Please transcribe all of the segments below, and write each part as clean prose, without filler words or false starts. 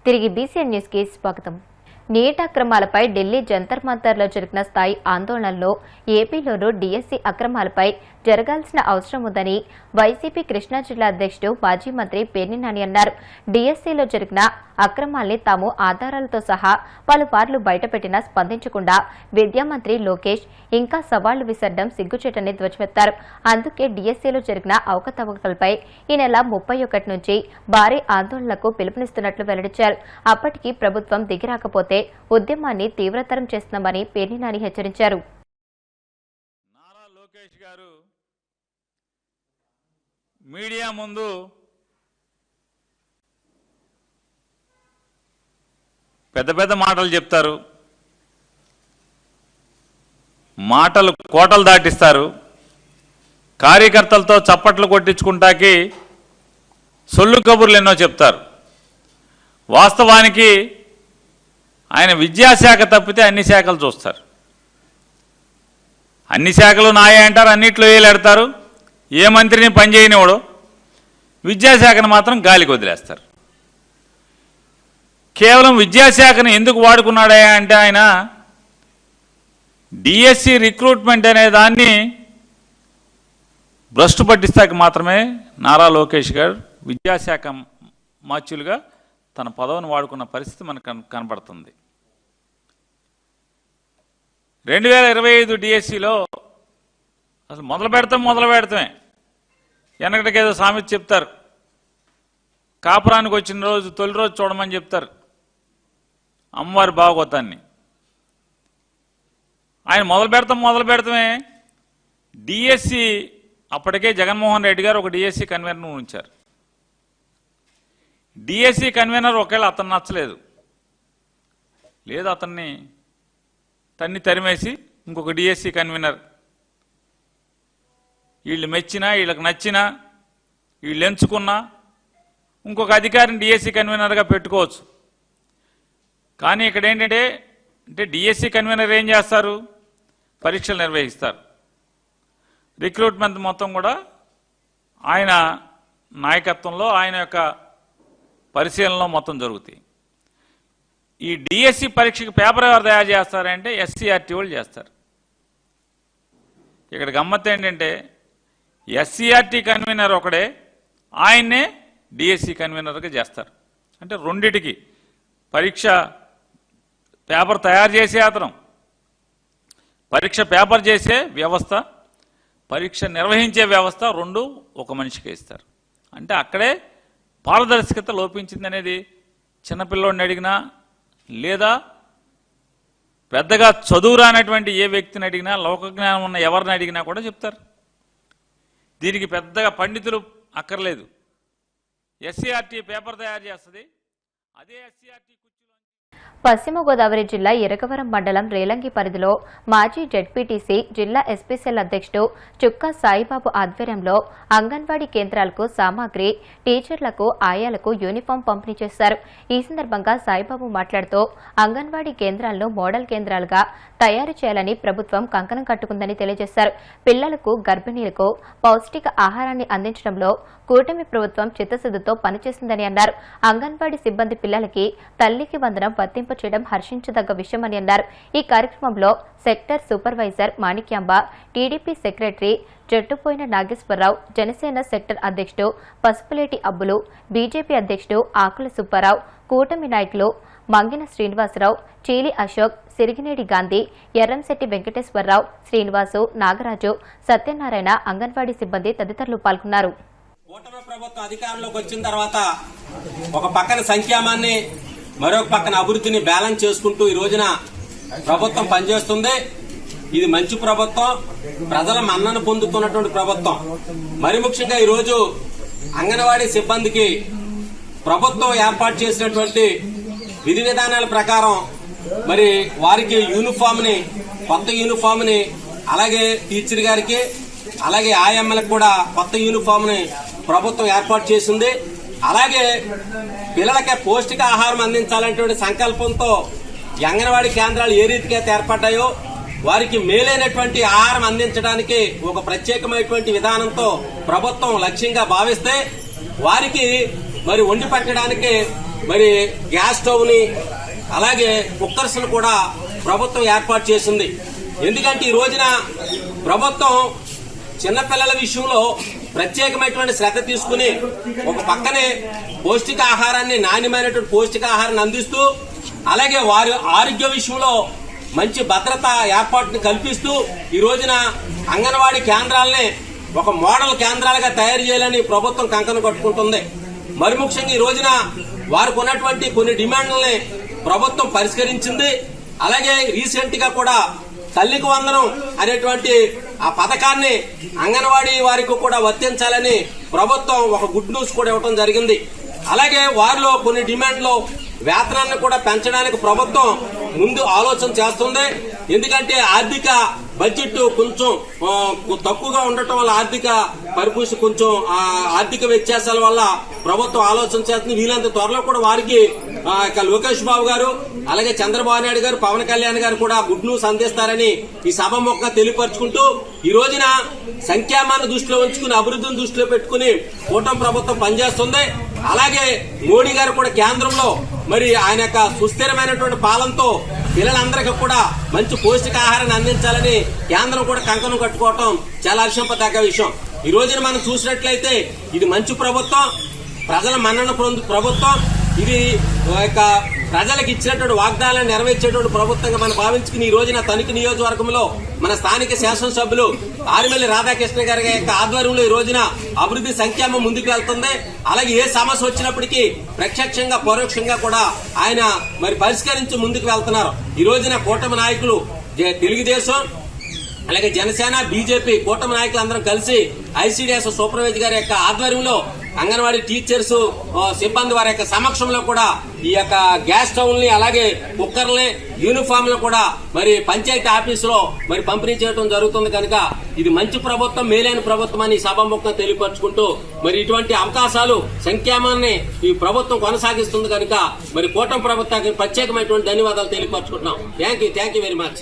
తిరిగి BCN news కి స్వాగతం. నీట్ అక్రమాలపై ఢిల్లీ జంతర్ మంతర్లో జరిగిన స్థాయి ఆందోళనలో ఏపీలోనూ డీఎస్సీ అక్రమాలపై జరగాల్సిన అవసరం ఉందని వైసీపీ కృష్ణా జిల్లా అధ్యక్షుడు మాజీ మంత్రి పేర్ని నాని అన్నారు. డీఎస్సీలో జరిగిన అక్రమాల్ని తాము ఆధారాలతో సహా పలుమార్లు బయటపెట్టినా స్పందించకుండా విద్యామంత్రి లోకేష్ ఇంకా సవాళ్లు విసరడం సిగ్గుచేటని ధ్వజమెత్తారు. అందుకే డీఎస్సీలో జరిగిన అవకతవకలపై ఈ నెల 31 నుంచి భారీ ఆందోళనలకు పిలుపునిస్తున్నట్లు వెల్లడించారు. అప్పటికి ప్రభుత్వం దిగిరాకపోతే ఉద్యమాన్ని తీవ్రతరం చేస్తున్నామని పేర్ని నాని హెచ్చరించారు. నారా లోకేష్ గారు మీడియా ముందు పెద్ద పెద్ద మాటలు చెప్తారు, మాటలు కోటలు దాటిస్తారు, కార్యకర్తలతో చప్పట్లు కొట్టించుకుంటాకి సొల్లు కబుర్లు ఎన్నో చెప్తారు. వాస్తవానికి ఆయన విద్యాశాఖ తప్పితే అన్ని శాఖలు చూస్తారు. అన్ని శాఖలు నాయే అంటారు, అన్నిట్లో ఏలాడతారు. ఏ మంత్రిని పనిచేయనివాడు విద్యాశాఖను మాత్రం గాలికి వదిలేస్తారు. కేవలం విద్యాశాఖను ఎందుకు వాడుకున్నాడా అంటే ఆయన డిఎస్సి రిక్రూట్మెంట్ అనే దాన్ని భ్రష్టు పట్టిస్తాకి మాత్రమే నారా లోకేష్ గారు విద్యాశాఖ మాచ్యులుగా తన పదవిని వాడుకున్న పరిస్థితి మనకు కనపడుతుంది. 2025 డిఎస్సిలో అసలు మొదలు పెడతామే. వెనకటికేదో సామెత చెప్తారు, కాపురానికి వచ్చిన రోజు తొలి రోజు చూడమని చెప్తారు అమ్మవారి భాగవతాన్ని. ఆయన మొదలు పెడతామే. డిఎస్సి అప్పటికే జగన్మోహన్ రెడ్డి గారు ఒక డిఎస్సి కన్వీనర్ను ఉంచారు. డిఎస్సి కన్వీనర్ ఒకవేళ అతను నచ్చలేదు, లేదు అతన్ని తరిమేసి ఇంకొక డిఎస్సి కన్వీనర్ వీళ్ళు మెచ్చినా వీళ్ళకి నచ్చినా వీళ్ళు ఎంచుకున్నా ఇంకొక అధికారిని డిఎస్సి కన్వీనర్గా పెట్టుకోవచ్చు. కానీ ఇక్కడ ఏంటంటే డిఎస్సి కన్వీనర్ ఏం చేస్తారు, పరీక్షలు నిర్వహిస్తారు. రిక్రూట్మెంట్ మొత్తం కూడా ఆయన నాయకత్వంలో ఆయన యొక్క పరిశీలనలో మొత్తం జరుగుతాయి. ఈ డిఎస్సి పరీక్షకి పేపర్ ఎవరు తయారు చేస్తారంటే ఎస్సీఆర్టీ వాళ్ళు చేస్తారు. ఇక్కడ గమ్మత్తు ఏంటంటే ఎస్సీఆర్టీ కన్వీనర్ ఒకడే, ఆయన్నే డిఎస్సి కన్వీనర్గా చేస్తారు. అంటే రెండిటికి పరీక్ష పేపర్ తయారు చేసే అతను, పరీక్ష పేపర్ చేసే వ్యవస్థ, పరీక్ష నిర్వహించే వ్యవస్థ రెండు ఒక మనిషికి ఇస్తారు. అంటే అక్కడే పారదర్శకత లోపించింది అనేది చిన్నపిల్లోడిని అడిగినా లేదా పెద్దగా చదువు రానటువంటి ఏ వ్యక్తిని అడిగినా, లోకజ్ఞానం ఉన్న ఎవరిని అడిగినా కూడా చెప్తారు. దీనికి పెద్దగా పండితులు అక్కర్లేదు. ఎస్సీఆర్టీ పేపర్ తయారు చేస్తుంది, అదే ఎస్సీఆర్టీ పశ్చిమ గోదావరి జిల్లా ఇరగవరం మండలం రేలంగి పరిధిలో మాజీ జెడ్పీటీసీ జిల్లా ఎస్పీసీఎల్ అధ్యక్షుడు చుక్కా సాయిబాబు ఆధ్వర్యంలో అంగన్వాడీ కేంద్రాలకు సామాగ్రి, టీచర్లకు, ఆయాలకు యూనిఫామ్ పంపిణీ చేశారు. ఈ సందర్భంగా సాయిబాబు మాట్లాడుతూ అంగన్వాడీ కేంద్రాలను మోడల్ కేంద్రాలుగా తయారు చేయాలని ప్రభుత్వం కంకణం కట్టుకుందని తెలియజేశారు. పిల్లలకు, గర్భిణీలకు పౌష్టిక ఆహారాన్ని అందించడంలో కూటమి ప్రభుత్వం చిత్తశుద్ధితో పనిచేసిందని అన్నారు. అంగన్వాడీ సిబ్బంది పిల్లలకి తల్లికి వందనం వర్తింప చేయడం హర్షించదగ్గ విషయమని అన్నారు. ఈ కార్యక్రమంలో sector supervisor Manikyamba, TDP secretary జట్టుపోయిన నాగేశ్వరరావు, జనసేన సెక్టర్ అధ్యక్షుడు పసుపులేటి అబ్బులు, బీజేపీ అధ్యక్షుడు ఆకుల సుబ్బారావు, కూటమి నాయకులు మంగిన శ్రీనివాసరావు, చీలి అశోక్, సిరిగినేడి గాంధీ, ఎర్రంశెట్టి వెంకటేశ్వరరావు, శ్రీనివాసు, నాగరాజు, సత్యనారాయణ, అంగన్వాడీ సిబ్బంది తదితరులు పాల్గొన్నారు. కూటమి ప్రభుత్వం అధికారంలోకి వచ్చిన తర్వాత ఒక పక్కన సంక్షేమాన్ని, మరొక పక్కన అభివృద్ధిని బ్యాలెన్స్ చేసుకుంటూ ఈ రోజున ప్రభుత్వం పనిచేస్తుంది. ఇది మంచి ప్రభుత్వం, ప్రజల మన్నన పొందుతున్నటువంటి ప్రభుత్వం. మరి ముఖ్యంగా ఈ రోజు అంగన్వాడీ సిబ్బందికి ప్రభుత్వం ఏర్పాటు చేసినటువంటి విధి విధానాల ప్రకారం మరి వారికి కొత్త యూనిఫామ్ ని అలాగే టీచర్ గారికి అలాగే ఆయమ్మలకు కూడా కొత్త యూనిఫామ్ ని ప్రభుత్వం ఏర్పాటు చేసింది. అలాగే పిల్లలకి పౌష్టిక ఆహారం అందించాలనేటువంటి సంకల్పంతో అంగన్వాడీ కేంద్రాలు ఏ రీతిగా ఏర్పడ్డాయో వారికి మేలైనటువంటి ఆహారం అందించడానికి ఒక ప్రత్యేకమైనటువంటి విధానంతో ప్రభుత్వం లక్ష్యంగా భావిస్తే వారికి మరి వండి పెట్టడానికి మరి గ్యాస్ స్టవ్ని అలాగే కుక్కర్స్ను కూడా ప్రభుత్వం ఏర్పాటు చేసింది. ఎందుకంటే ఈ రోజున ప్రభుత్వం చిన్నపిల్లల విషయంలో ప్రత్యేకమైనటువంటి శ్రద్ధ తీసుకుని ఒక పక్కనే పౌష్టికాహారాన్ని, నాణ్యమైనటువంటి పౌష్టికాహారాన్ని అందిస్తూ అలాగే వారి ఆరోగ్య విషయంలో మంచి భద్రత ఏర్పాటుని కల్పిస్తూ ఈ రోజున అంగన్వాడీ కేంద్రాలని ఒక మోడల్ కేంద్రాలుగా తయారు చేయాలని ప్రభుత్వం కంకణం కట్టుకుంటుంది. మరి ముఖ్యంగా ఈ రోజున వారికి ఉన్నటువంటి కొన్ని డిమాండ్లని ప్రభుత్వం పరిష్కరించింది. అలాగే రీసెంట్ గా కూడా తల్లికి వందనం అనేటువంటి ఆ పథకాన్ని అంగన్వాడీ వారికి కూడా వర్తించాలని ప్రభుత్వం ఒక గుడ్ న్యూస్ కూడా ఇవ్వడం జరిగింది. అలాగే వారిలో కొన్ని డిమాండ్లు వేతనాన్ని కూడా పెంచడానికి ప్రభుత్వం ముందు ఆలోచన చేస్తుంది. ఎందుకంటే ఆర్థిక బడ్జెట్ కొంచెం తక్కువగా ఉండటం వల్ల ఆర్థిక పరిపుష్టి కొంచెం ఆర్థిక వ్యత్యాసాల వల్ల ప్రభుత్వం ఆలోచన చేస్తుంది. వీళ్ళంత త్వరలో కూడా వారికి లోకేష్ బాబు గారు అలాగే చంద్రబాబు నాయుడు గారు, పవన్ కళ్యాణ్ గారు కూడా గుడ్ న్యూస్ అందిస్తారని ఈ సభముఖంగా తెలియపరుచుకుంటూ ఈ రోజున సంక్షేమాన్ని దృష్టిలో ఉంచుకుని అభివృద్ధిని దృష్టిలో పెట్టుకుని కూటమి ప్రభుత్వం పనిచేస్తుంది. అలాగే మోడీ గారు కూడా కేంద్రంలో మరి ఆయన యొక్క సుస్థిరమైనటువంటి పాలనతో పిల్లలందరికీ కూడా మంచి పౌష్టికాహారాన్ని అందించాలని కేంద్రం కూడా కంకణం కట్టుకోవటం చాలా హర్షింపదగ్గ విషయం. ఈ రోజున మనం చూసినట్లయితే ఇది మంచి ప్రభుత్వం, ప్రజల మన్నన ప్రభుత్వం. ఇది ప్రజలకు ఇచ్చినటువంటి వాగ్దానాలను నెరవేర్చేటువంటి ప్రభుత్వంగా మనం భావించుకుని ఈ రోజున తణుకు నియోజకవర్గంలో మన స్థానిక శాసనసభ్యులు ఆరిమెల్లి రాధాకృష్ణ గారి యొక్క ఆధ్వర్యంలో ఈ రోజున అభివృద్ధి సంక్షేమం ముందుకు వెళ్తుంది. అలాగే ఏ సమస్య వచ్చినప్పటికీ ప్రత్యక్షంగా పరోక్షంగా కూడా ఆయన మరి పరిష్కరించి ముందుకు వెళ్తున్నారు. ఈ రోజున కూటమి నాయకులు తెలుగుదేశం అలాగే జనసేన, బీజేపీ కూటమి నాయకులు అందరం కలిసి ఐసీడీఎస్ సూపర్వైజర్ గారి యొక్క ఆధ్వర్యంలో అంగన్వాడీ టీచర్స్ సిబ్బంది వారి యొక్క సమక్షంలో కూడా ఈ యొక్క గ్యాస్ స్టవ్ని అలాగే కుక్కర్ని, యూనిఫామ్లు కూడా మరి పంచాయతీ ఆఫీసులో మరి పంపిణీ చేయడం జరుగుతుంది. కనుక ఇది మంచి ప్రభుత్వం, మేలైన ప్రభుత్వం అని సభాముఖంగా తెలియపరుచుకుంటూ మరి ఇటువంటి అవకాశాలు సంక్షేమాన్ని ఈ ప్రభుత్వం కొనసాగిస్తుంది కనుక మరి కూటమి ప్రభుత్వానికి ప్రత్యేకమైనటువంటి ధన్యవాదాలు తెలియపరుచుకుంటున్నాం. Thank you very much.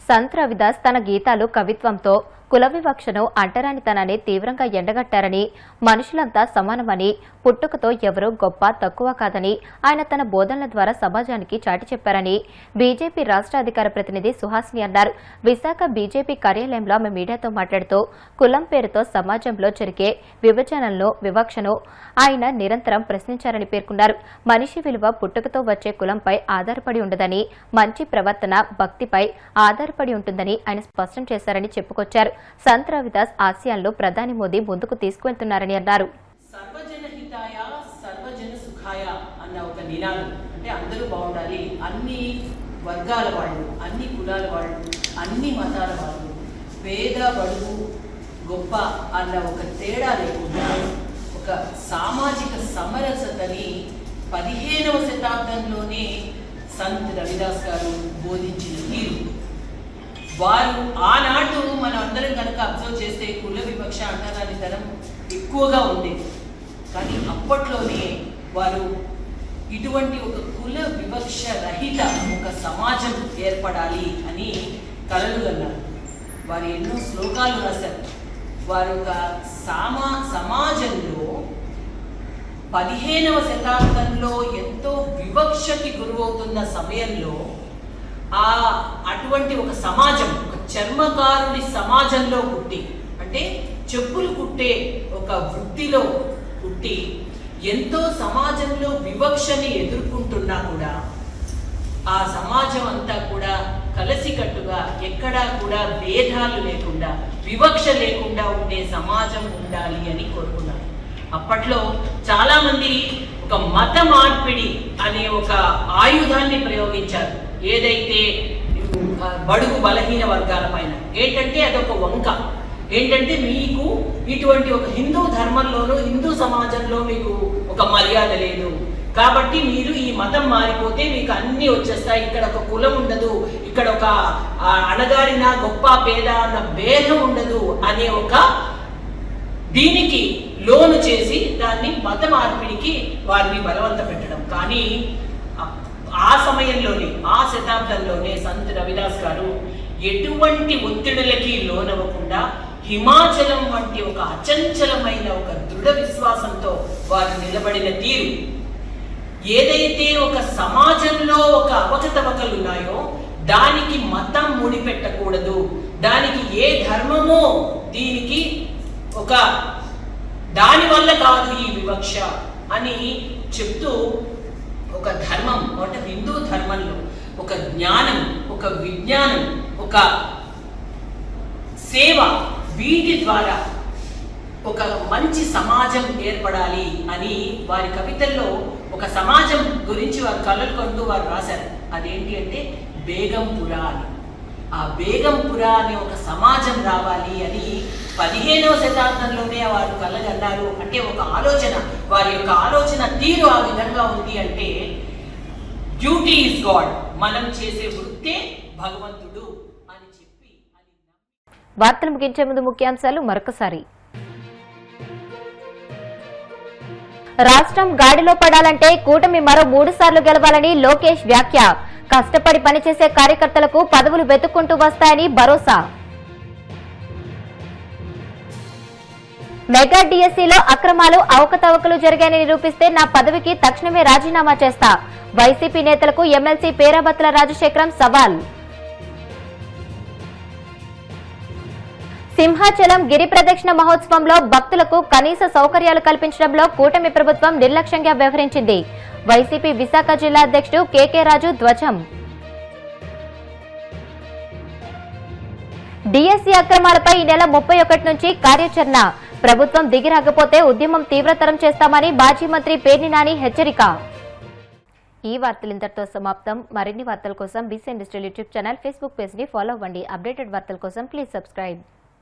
Sant Ravidas తన గీతాలు కవిత్వంతో కుల వివక్షను, అంటరానితనాన్ని తీవ్రంగా ఎండగట్టారని, మనుషులంతా సమానమని, పుట్టుకతో ఎవరూ గొప్ప తక్కువ కాదని ఆయన తన బోధనల ద్వారా సమాజానికి చాటి చెప్పారని బీజేపీ రాష్ట్ర అధికార ప్రతినిధి సుహాసిని అన్నారు. విశాఖ బీజేపీ కార్యాలయంలో ఆమె మీడియాతో మాట్లాడుతూ కులం పేరుతో సమాజంలో జరిగే విభజనలను, వివక్షను ఆయన నిరంతరం ప్రశ్నించారని పేర్కొన్నారు. మనిషి విలువ పుట్టుకతో వచ్చే కులంపై ఆధారపడి ఉండదని, మంచి ప్రవర్తన భక్తిపై ఆధారపడి ఉంటుందని ఆయన స్పష్టం చేశారని చెప్పుకొచ్చారు. సంత్ రవిదాస్ ఆశయాలను ప్రధాని మోదీ ముందుకు తీసుకువెళ్తున్నారని అన్నారు. సర్వజన హితాయ సర్వజన సుఖాయ అన్న ఒక నినాదం, అంటే అందరూ బాగుండాలి, అన్ని వర్గాల వాళ్ళు, అన్ని కులాల వాళ్ళు, అన్ని మతాల వాళ్ళు, పేద బడుగు గొప్ప అన్న ఒక తేడా లేకుండా ఒక సామాజిక సమరసతని 15వ శతాబ్దంలోనే సంత్ రవిదాస్ గారు బోధించిన తీరు. వారు ఆనాడు మనం అందరం కనుక అబ్జర్వ్ చేస్తే కుల వివక్ష, అంటరానితనం ఎక్కువగా ఉండేది. కానీ అప్పట్లోనే వారు ఇటువంటి ఒక కుల వివక్ష రహిత ఒక సమాజం ఏర్పడాలి అని కలలు కన్నారు. వారు ఎన్నో శ్లోకాలు రాశారు. వారు ఒక సమాజంలో 15వ శతాబ్దంలో ఎంతో వివక్షకి గురవుతున్న సమయంలో అటువంటి ఒక సమాజం, ఒక చర్మకారుని సమాజంలో పుట్టి, అంటే చెప్పులు కుట్టే ఒక వృత్తిలో పుట్టి ఎంతో సమాజంలో వివక్షని ఎదుర్కొంటున్నా కూడా ఆ సమాజం అంతా కూడా కలిసికట్టుగా ఎక్కడా కూడా భేదాలు లేకుండా, వివక్ష లేకుండా ఉండే సమాజం ఉండాలి అని కోరుకున్నారు. అప్పట్లో చాలా మంది ఒక మత మార్పిడి అనే ఒక ఆయుధాన్ని ప్రయోగించారు. ఏదైతే బడుగు బలహీన వర్గాల పైన ఏంటంటే అదొక వంక. ఏంటంటే మీకు ఇటువంటి ఒక హిందూ ధర్మంలోనూ హిందూ సమాజంలో మీకు ఒక మర్యాద లేదు కాబట్టి మీరు ఈ మతం మారిపోతే మీకు అన్నీ వచ్చేస్తాయి, ఇక్కడ ఒక కులం ఉండదు, ఇక్కడ ఒక అణగారిన గొప్ప పేద అన్న భేదం ఉండదు అనే ఒక దీనికి లోను చేసి దాన్ని మత మార్పిడికి వారిని బలవంత పెట్టడం. కానీ ఆ సమయంలోనే, ఆ శతాబ్దంలోనే సంత్ రవిదాస్ గారు ఎటువంటి ఒత్తిడులకి లోనవ్వకుండా హిమాచలం వంటి ఒక అచంచలమైన ఒక దృఢ విశ్వాసంతో వారు నిలబడిన తీరు, ఏదైతే ఒక సమాజంలో ఒక అవకతవకలు ఉన్నాయో దానికి మతం ముడిపెట్టకూడదు, దానికి ఏ ధర్మమో దీనికి ఒక దాని వల్ల కాదు ఈ వివక్ష అని చెప్తూ ఒక ధర్మం అంటే హిందూ ధర్మంలో ఒక జ్ఞానం, ఒక విజ్ఞానం, ఒక సేవ, వీటి ద్వారా ఒక మంచి సమాజం ఏర్పడాలి అని వారి కవితల్లో ఒక సమాజం గురించి వారు కలలు కొంటూ వారు రాశారు. అదేంటి అంటే బేగంపుర అని. ఆ బేగంపుర అనే ఒక సమాజం రావాలి అని 15వ శతాబ్దంలోనే వారు కలగన్నారు. అంటే ఒక ఆలోచన, వారి యొక్క ఆలోచన తీరు ఆ విధంగా ఉంది. అంటే డ్యూటీ ఈజ్ గాడ్, మనం చేసే వృత్తే భగవంతుడు అని చెప్పి. వార్తలు ముగించే ముందు ముఖ్యాంశాలు మరొకసారి. రాష్ట్రం గాడిలో పడాలంటే కూటమి మరో 3 సార్లు గెలవాలని లోకేష్ వ్యాఖ్య. కష్టపడి పనిచేసే కార్యకర్తలకు పదవులు వెతుక్కుంటూ వస్తాయని భరోసా. మెగా డిఎస్సీలో అక్రమాలు అవకతవకలు జరిగాయని నిరూపిస్తే నా పదవికి తక్షణమే రాజీనామా చేస్తా. వైసీపీ నేతలకు ఎమ్మెల్సీ పేరాబత్తుల రాజశేఖరం సవాల్. సింహాచలం గిరి ప్రదక్షిణ మహోత్సవంలో భక్తులకు కనీస సౌకర్యాలు కల్పించడంలో కూటమి ప్రభుత్వం నిర్లక్ష్యంగా వ్యవహరించింది. వైసీపీ విశాఖ జిల్లా అధ్యక్షుడు కేకే రాజు ధ్వజం. డిఎస్సీ అక్రమాలపై ఈ నెల 31 నుంచి కార్యాచరణ. ప్రభుత్వం దిగిరాకపోతే ఉద్యమం తీవ్రతరం చేస్తామని మాజీ మంత్రి పేర్ని నాని హెచ్చరిక. ఈ వార్తలు ఇంతటితో సమాప్తం. మరిన్ని వార్తల కోసం BC industrial YouTube channel, Facebook page ని ఫాలో అవ్వండి. అప్డేటెడ్ వార్తల కోసం ప్లీజ్ సబ్స్క్రైబ్.